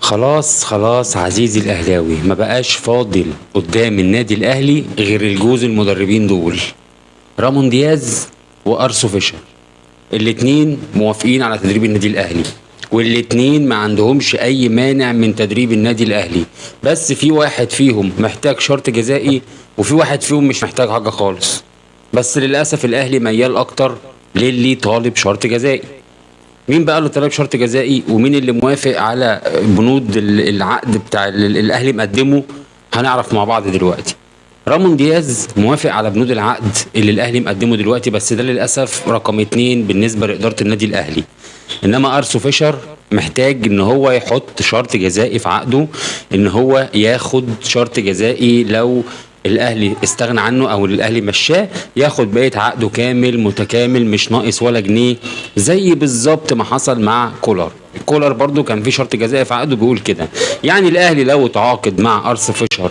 خلاص خلاص عزيزي الاهلاوي، ما بقاش فاضل قدام النادي الاهلي غير الجوز المدربين دول، رامون دياز وارسو فيشر. الاتنين موافقين على تدريب النادي الاهلي، والاتنين ما عندهمش اي مانع من تدريب النادي الاهلي، بس في واحد فيهم محتاج شرط جزائي وفي واحد فيهم مش محتاج حاجه خالص. بس للاسف الاهلي ميال اكتر للي طالب شرط جزائي. مين بقى اللي طلب شرط جزائي ومين اللي موافق على بنود العقد بتاع الاهلي مقدمه؟ هنعرف مع بعض دلوقتي. رامون دياز موافق على بنود العقد اللي الاهلي مقدمه دلوقتي، بس ده للاسف رقم 2 بالنسبه لاداره النادي الاهلي. انما ارسو فيشر محتاج ان هو يحط شرط جزائي في عقده، ان هو ياخد شرط جزائي لو الاهلي استغنى عنه او الاهلي مشاه، ياخد بقيه عقده كامل متكامل مش ناقص ولا جنيه، زي بالظبط ما حصل مع كولر. كولر برضو كان في شرط جزائي في عقده بيقول كده. يعني الاهلي لو تعاقد مع ارس فيشر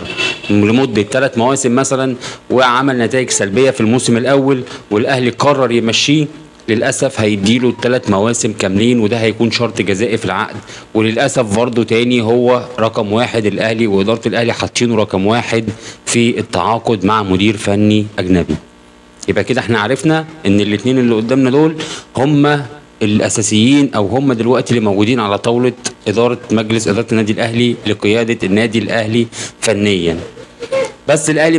لمده 3 مواسم مثلا وعمل نتائج سلبيه في الموسم الاول والاهلي قرر يمشيه، للاسف هيديله ال3 مواسم كاملين، وده هيكون شرط جزائي في العقد. وللاسف برضه تاني هو رقم 1، الاهلي واداره الاهلي حاطينه رقم 1 في التعاقد مع مدير فني اجنبي. يبقى كده احنا عرفنا ان الاتنين اللي قدامنا دول هم الاساسيين، او هم دلوقتي اللي موجودين على طاوله مجلس اداره النادي الاهلي لقياده النادي الاهلي فنيا. بس الاهلي